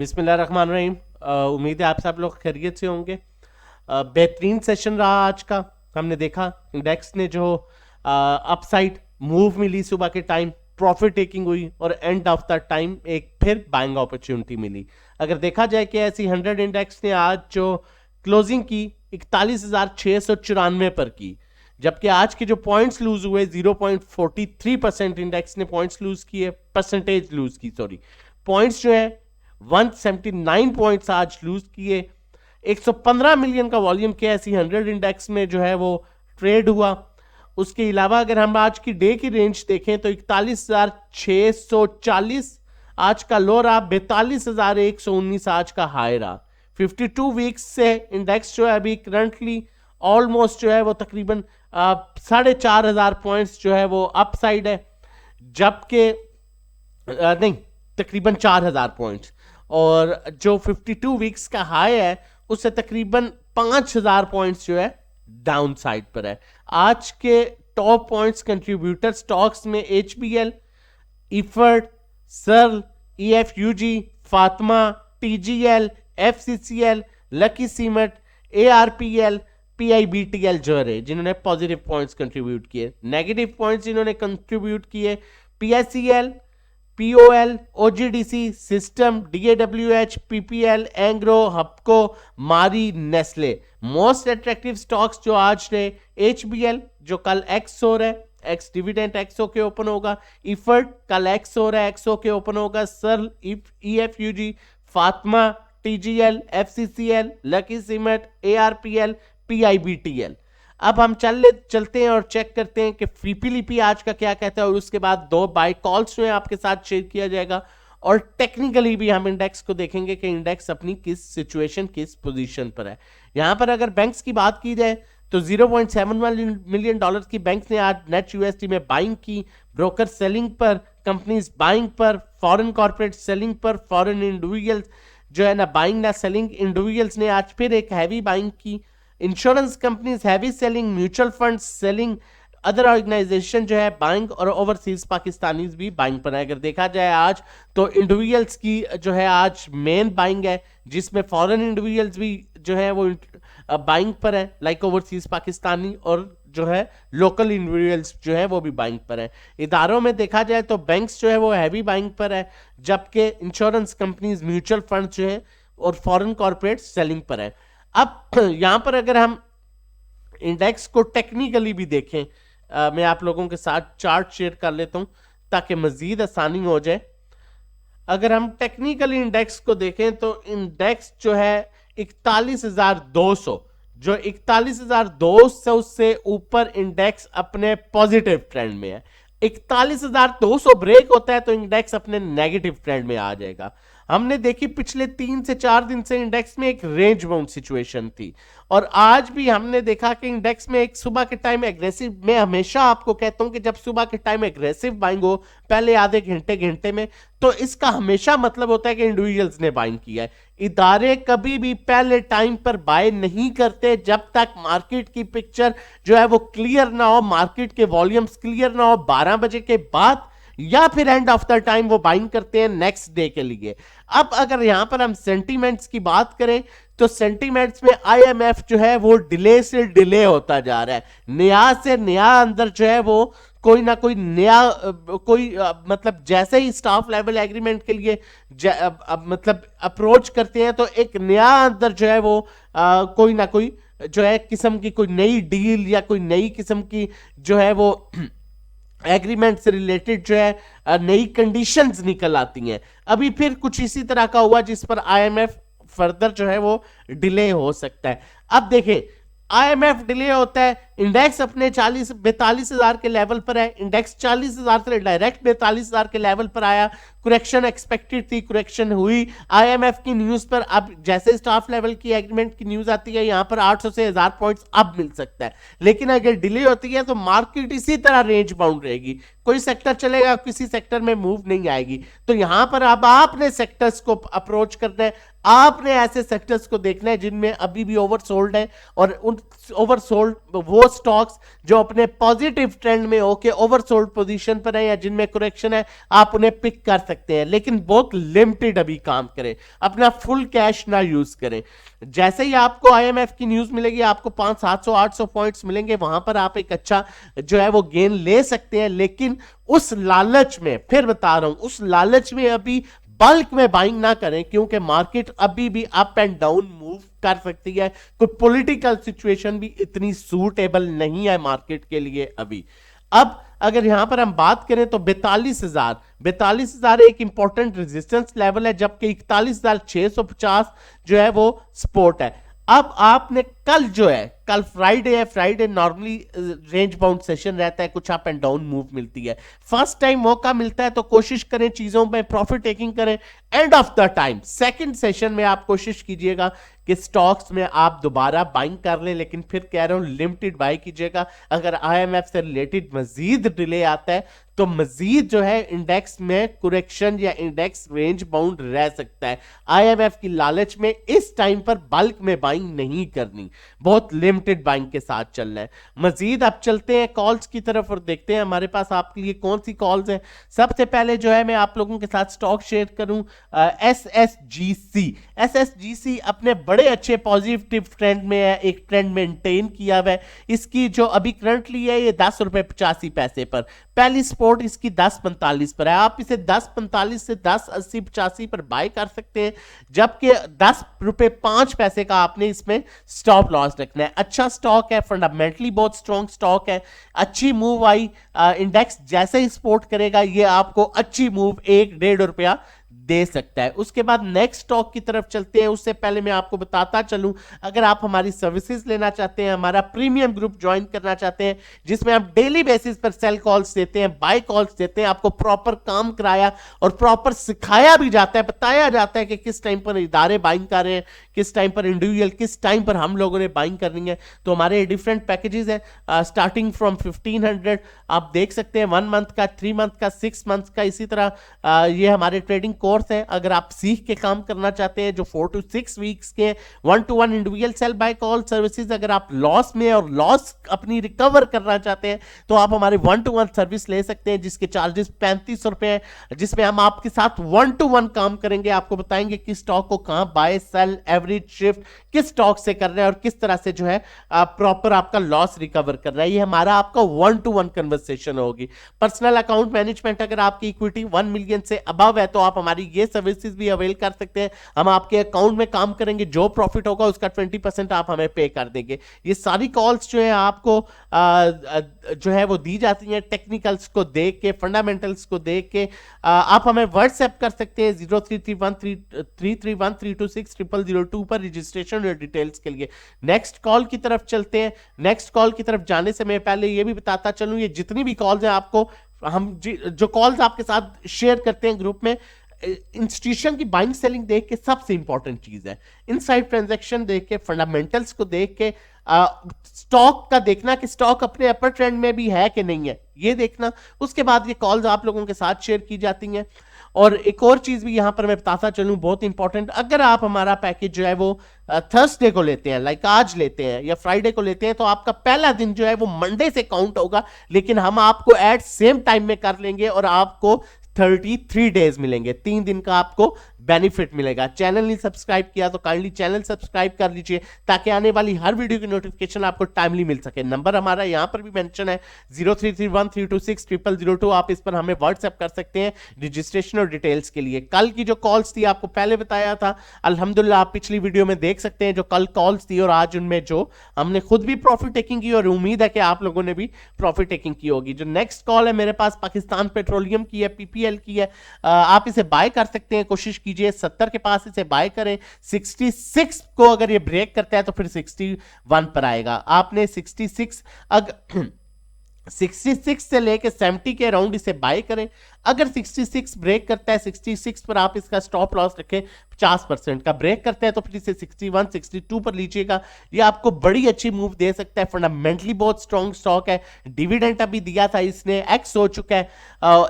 बिस्मिल्लाहिर्रहमानिर्रहीम। उम्मीद है आप सब लोग खैरियत से होंगे। बेहतरीन सेशन रहा आज का। हमने देखा इंडेक्स ने जो अपसाइड मूव मिली, सुबह के टाइम प्रॉफिट टेकिंग हुई और एंड ऑफ द टाइम एक फिर बाइंग अपॉर्चुनिटी मिली। अगर देखा जाए कि ऐसी 100 इंडेक्स ने आज जो क्लोजिंग की 41,694 पर की, जबकि आज के जो पॉइंट्स लूज हुए 0.43% इंडेक्स ने पॉइंट्स लूज किए, परसेंटेज लूज की, सॉरी, पॉइंट्स जो है 179 पॉइंट्स आज लूज किए। 115 मिलियन का वॉल्यूम के ऐसी 100 इंडेक्स में जो है वो ट्रेड हुआ। उसके अलावा अगर हम आज की डे की रेंज देखें तो 41,640 आज का लो रहा, 42,119 आज का हाई रहा। 52 वीक्स से इंडेक्स जो है अभी करंटली ऑलमोस्ट जो है वो तकरीबन 4,500 पॉइंट्स जो है वो अपसाइड है, जबकि नहीं, तकरीबन 4,000 पॉइंट्स, और जो 52 वीक्स का हाई है उससे तकरीबन 5,000 पॉइंट्स जो है डाउन साइड पर है। आज के टॉप पॉइंट्स कंट्रीब्यूटर स्टॉक्स में HBL, Efert, Searle, EFUG, Fatima, TGL, FCCL, Lucky cement, ARPL, PIBTL जो है जिन्होंने पॉजिटिव पॉइंट्स कंट्रीब्यूट किए। नेगेटिव पॉइंट्स जिन्होंने कंट्रीब्यूट किए PSEL, POL, OGDC, system, DAWH, PPL, Engro, Hubco, Mari, Nestle. Most attractive stocks जो आज ने HBL जो कल एक्स हो रहा है, एक्स डिविडेंड एक्सओ के ओपन होगा, इफर्ट कल एक्स हो रहा है, एक्सओ के ओपन होगा, Searle, EFUG, Fatima, TGL, FCCL, Lucky cement, ARPL, PIBTL। अब हम चलते हैं और चेक करते हैं कि फीपीलीपी आज का क्या कहता है, और उसके बाद दो बाय कॉल्स जो है आपके साथ शेयर किया जाएगा, और टेक्निकली भी हम इंडेक्स को देखेंगे कि इंडेक्स अपनी किस सिचुएशन, किस पोजीशन पर है। यहां पर अगर बैंक्स की बात की जाए तो $0.71 मिलियन की बैंक ने आज नेट USD में बाइंग की, ब्रोकर सेलिंग पर, कंपनीज बाइंग पर, फॉरेन कॉर्पोरेट सेलिंग पर, फॉरेन इंडिविजुअल्स जो है ना बाइंग ना सेलिंग, इंडिविजुअल्स ने आज फिर एक हैवी बाइंग की, insurance companies heavy selling, mutual fund selling, other organisation जो है बाइंग, और ओवरसीज पाकिस्तानीज भी बाइंग पर है। अगर देखा जाए आज तो इंडिविजुअल्स की जो है आज मेन बाइंग है, जिसमें फॉरेन इंडिविजुअल्स भी जो है वो बाइंग पर है, लाइक ओवरसीज पाकिस्तानी, और जो है लोकल इंडिविजुअल्स जो है वो भी बाइंग पर है। इदारों में देखा जाए तो बैंक्स जो है वो हैवी बाइंग पर है, जबकि इंश्योरेंस कंपनीज, म्यूचुअल फंड जो है और फॉरेन कॉर्पोरेट सेलिंग पर है। अब यहां पर अगर हम इंडेक्स को टेक्निकली भी देखें, मैं आप लोगों के साथ चार्ट शेयर कर लेता हूं ताकि मजीद आसानी हो जाए। अगर हम टेक्निकली इंडेक्स को देखें तो इंडेक्स जो है 41,200, जो 41,200 से ऊपर इंडेक्स अपने पॉजिटिव ट्रेंड में है। 41,200 ब्रेक होता है तो इंडेक्स अपने नेगेटिव ट्रेंड में आ जाएगा। हमने देखी पिछले 3 से 4 दिन से इंडेक्स में एक रेंज बाउंड सिचुएशन थी, और आज भी हमने देखा कि इंडेक्स में एक सुबह के टाइम एग्रेसिव, मैं हमेशा आपको कहता हूं कि जब सुबह के टाइम एग्रेसिव बाइंग हो पहले आधे घंटे में, तो इसका हमेशा मतलब होता है कि इंडिविजुअल्स ने बाइंग किया है। इदारे कभी भी पहले टाइम पर बाय नहीं करते जब तक मार्केट की पिक्चर जो है वो क्लियर ना हो, मार्केट के वॉल्यूम्स क्लियर ना हो। 12 बजे के बाद या फिर एंड ऑफ द टाइम वो बाइंग करते हैं नेक्स्ट डे के लिए। अब अगर यहां पर हम सेंटीमेंट्स की बात करें तो सेंटीमेंट्स में IMF जो है वो डिले से डिले होता जा रहा है, नया से नया अंदर जो है वो कोई ना कोई नया मतलब जैसे ही स्टाफ लेवल एग्रीमेंट के लिए मतलब अप्रोच करते हैं तो एक नया अंदर जो है वो कोई ना कोई जो है किस्म की कोई नई डील या कोई नई किस्म की जो है वो एग्रीमेंट से रिलेटेड जो है नई कंडीशंस निकल आती हैं। अभी फिर कुछ इसी तरह का हुआ जिस पर IMF फर्दर जो है वो डिले हो सकता है। अब देखें, IMF डिले होता है, इंडेक्स अपने 42,000 के लेवल पर है, इंडेक्स 40,000 से डायरेक्ट 42,000 के लेवल पर आया। करेक्शन एक्सपेक्टेड थी, करेक्शन हुई IMF की न्यूज पर। अब जैसे स्टाफ लेवल की एग्रीमेंट की न्यूज आती है यहां पर 800 से 1000 पॉइंट्स अब मिल सकता है, लेकिन अगर डिले होती है तो मार्केट इसी तरह रेंज बाउंड रहेगी, कोई सेक्टर चलेगा, किसी सेक्टर में मूव नहीं आएगी। तो यहां पर अब आपने सेक्टर्स को अप्रोच करना है, आपने ऐसे सेक्टर्स को देखना है जिनमें अभी भी ओवरसोल्ड है, और उन ओवरसोल्ड वो स्टॉक्स जो अपने पॉजिटिव ट्रेंड में होके ओवरसोल्ड पोजीशन पर है या जिनमें करेक्शन है, आप उन्हें पिक कर सकते हैं, लेकिन बहुत लिमिटेड अभी काम करें, अपना फुल कैश ना यूज करें। जैसे ही आपको आईएमएफ की न्यूज मिलेगी, आपको 500 700 800 पॉइंट्स मिलेंगे, वहां पर आप एक अच्छा जो है वो गेन ले सकते हैं। लेकिन उस लालच में, फिर बता रहा हूं, उस लालच में अभी बल्क में बाइंग ना करें, क्योंकि मार्केट अभी भी अप एंड डाउन मूव कर सकती है। कोई पॉलिटिकल सिचुएशन भी इतनी सूटेबल नहीं है मार्केट के लिए अभी। अब अगर यहां पर हम बात करें तो 42,000 एक इंपॉर्टेंट रेजिस्टेंस लेवल है, जबकि 41,650 जो है वो सपोर्ट है। अब आपने कल जो है, कल फ्राइडे है, Friday normally range bound session रहता है, कुछ अप एंड डाउन मूव मिलती है। फर्स्ट टाइम मौका मिलता है तो कोशिश करें चीजों में प्रॉफिट टेकिंग करें। End of the time second session में आप कोशिश कीजिएगा कि स्टॉक्स में आप दोबारा बाइंग कर लें, लेकिन फिर कह रहा हूं लिमिटेड बाई कीजिएगा। अगर आईएमएफ से रिलेटेड मजीद डिले आता है तो मजीद जो है इंडेक्स में करेक्शन या इंडेक्स रेंज बाउंड रह सकता है। आईएमएफ की लालच में इस टाइम पर बल्क में बाइंग नहीं करनी, बहुत लिमिटेड बाइंग के साथ चलना है। मजीद आप चलते हैं कॉल्स की तरफ और देखते हैं हमारे पास आपके लिए कौन सी कॉल्स हैं। सबसे पहले जो है मैं आप लोगों के साथ स्टॉक शेयर करूं, एसएसजीसी अपने बड़े अच्छे पॉजिटिव ट्रेंड में है, एक ट्रेंड मेंटेन किया हुआ है। इसकी जो अभी करंटली है ये 10 रुपए 85 पैसे पर, पहली सपोर्ट इसकी 10.45 पर है। आप इसे 10.45 से 10.80-85 पर बाय कर सकते हैं, जबकि 10 रुपए 5 पैसे का आपने इसमें स्टॉप लॉस रखना है। अच्छा स्टॉक है, फंडामेंटली बहुत स्ट्रॉन्ग स्टॉक है, अच्छी मूव आई। इंडेक्स जैसे ही सपोर्ट करेगा ये आपको अच्छी मूव 1-1.5 रुपया दे सकता है। उसके बाद नेक्स्ट स्टॉक की तरफ चलते हैं। उससे पहले मैं आपको बताता चलूं, अगर आप हमारी सर्विसेज लेना चाहते हैं, हमारा प्रीमियम ग्रुप ज्वाइन करना चाहते हैं, जिसमें आप डेली बेसिस पर सेल कॉल्स देते हैं, बाय कॉल्स देते हैं, आपको प्रॉपर काम कराया और प्रॉपर सिखाया भी जाता है, बताया जाता है कि किस टाइम पर इदारे बाइंग कर रहे हैं, किस टाइम पर इंडिविजुअल, किस टाइम पर हम लोगों ने बाइंग करनी है। तो हमारे डिफरेंट पैकेजेस हैं, स्टार्टिंग फ्रॉम 1500 आप देख सकते हैं, 1 मंथ का, 3 मंथ का, 6 मंथ का। इसी तरह ये हमारे ट्रेडिंग कोर्स है, अगर आप सीख के काम करना चाहते हैं, जो 4 to 6 वीक्स के 1-to-1 individual sale by call services. अगर आप लॉस में और लॉस अपनी रिकवर करना चाहते हैं तो आप हमारे 1-to-1 सर्विस ले सकते हैं, जिसके चार्जेस 35 रुपए हैं, जिसमें हम आपके साथ 1-to-1 काम करेंगे, आपको बताएंगे किस स्टॉक को कहां बाय सेल एवरेज शिफ्ट किस स्टॉक से कर रहे हैं और किस तरह से जो है प्रॉपर आपका लॉस रिकवर कर रहा है। ये हमारा आपका 1-to-1 कन्वर्सेशन होगी। पर्सनल अकाउंट मैनेजमेंट, अगर आपकी इक्विटी 1 मिलियन से अबव है तो आप हमारी ये सर्विसेज भी अवेल कर सकते हैं। हम आपके अकाउंट में काम करेंगे, जो प्रॉफिट होगा उसका 20% आप हमें पे कर देंगे। ये सारी कॉल्स जो है आपको जो है वो दी जाती हैं, टेक्निकल्स को देख के, फंडामेंटल्स को देख के। आप हमें व्हाट्सएप कर सकते हैं 0331326002 पर रजिस्ट्रेशन और डिटेल्स के लिए। नेक्स्ट कॉल की तरफ चलते हैं। नेक्स्ट कॉल की तरफ जाने से मैं पहले ये भी बताता चलूं, ये जितनी भी कॉल्स हैं आपको हम जो कॉल्स आपके साथ शेयर करते हैं ग्रुप में, इंस्टीट्यूशन की बाइंग सेलिंग देख के सबसे इंपॉर्टेंट चीज है, इनसाइड ट्रांजैक्शन देख के, फंडामेंटल्स को देख के, स्टॉक का देखना कि स्टॉक अपने अपर ट्रेंड में भी है कि नहीं है, ये देखना। उसके बाद ये कॉल्स आप लोगों के साथ शेयर की जाती हैं। और एक और चीज भी यहां पर मैं बताता चलूं, बहुत इंपॉर्टेंट, अगर आप हमारा पैकेज जो है वो थर्सडे को लेते हैं, लाइक आज लेते हैं या फ्राइडे को लेते हैं, तो आपका पहला दिन जो है वो मंडे से काउंट होगा, लेकिन हम आपको एट सेम टाइम में कर लेंगे और आपको 33 डेज मिलेंगे, 3 दिन का आपको बेनिफिट मिलेगा। चैनल नहीं सब्सक्राइब किया तो काइंडली चैनल सब्सक्राइब कर लीजिए, ताकि आने वाली हर वीडियो की नोटिफिकेशन आपको टाइमली मिल सके। नंबर हमारा यहां पर भी मेंशन है 0331326002। आप इस पर हमें व्हाट्सएप कर सकते हैं रजिस्ट्रेशन और डिटेल्स के लिए। कल की जो कॉल्स थी आपको पहले बताया था, अल्हम्दुलिल्लाह आप पिछली वीडियो में देख सकते हैं जो कल कॉल्स थी, और आज उनमें जो हमने खुद भी प्रॉफिट टेकिंग की और उम्मीद है कि आप लोगों ने भी प्रॉफिट टेकिंग की होगी। जो नेक्स्ट कॉल है मेरे पास पाकिस्तान पेट्रोलियम की है, पीपीएल की है। आप इसे बाय कर सकते हैं, कोशिश कीजिए 70 के पास इसे बाय करें। 66 को अगर ये ब्रेक करता है तो फिर 61 पर आएगा। आपने 66 से लेके 70 के अराउंड इसे बाय करें। अगर 66 ब्रेक करता है, 66 पर आप इसका स्टॉप लॉस रखें 50% का, ब्रेक करता है तो फिर इसे 61 62 पर लीजिएगा। ये आपको बड़ी अच्छी मूव दे सकता है, फंडामेंटली बहुत स्ट्रॉन्ग स्टॉक है। डिविडेंड अभी दिया था इसने, एक्स हो चुका है,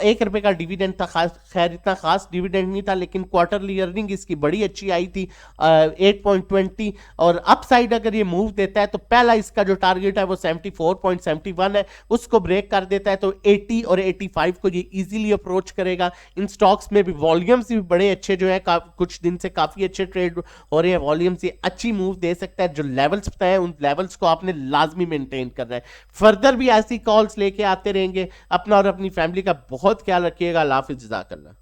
₹1 का डिविडेंड था, खैर इतना खास डिविडेंड नहीं था, लेकिन क्वार्टरली अर्निंग इसकी बड़ी अच्छी आई थी 8.20, और अपसाइड अगर ये मूव देता है तो पहला इसका जो टारगेट है वो 74.71 है, उसको ब्रेक कर देता है तो 80 और 85 को ये इजीली अप्रोच करेगा। इन स्टॉक्स में भी वॉल्यूम्स भी बड़े अच्छे जो है, कुछ दिन से काफी अच्छे ट्रेड हो रहे हैं, वॉल्यूम्स ये अच्छी मूव दे सकता है। जो लेवल्स बताए उन लेवल्स को आपने लाजमी मेंटेन करना है। फर्दर भी ऐसी कॉल्स लेके आते रहेंगे। अपना और अपनी फैमिली का बहुत ख्याल रखिएगा। अल्लाह हाफिज़, जज़ाकल्लाह।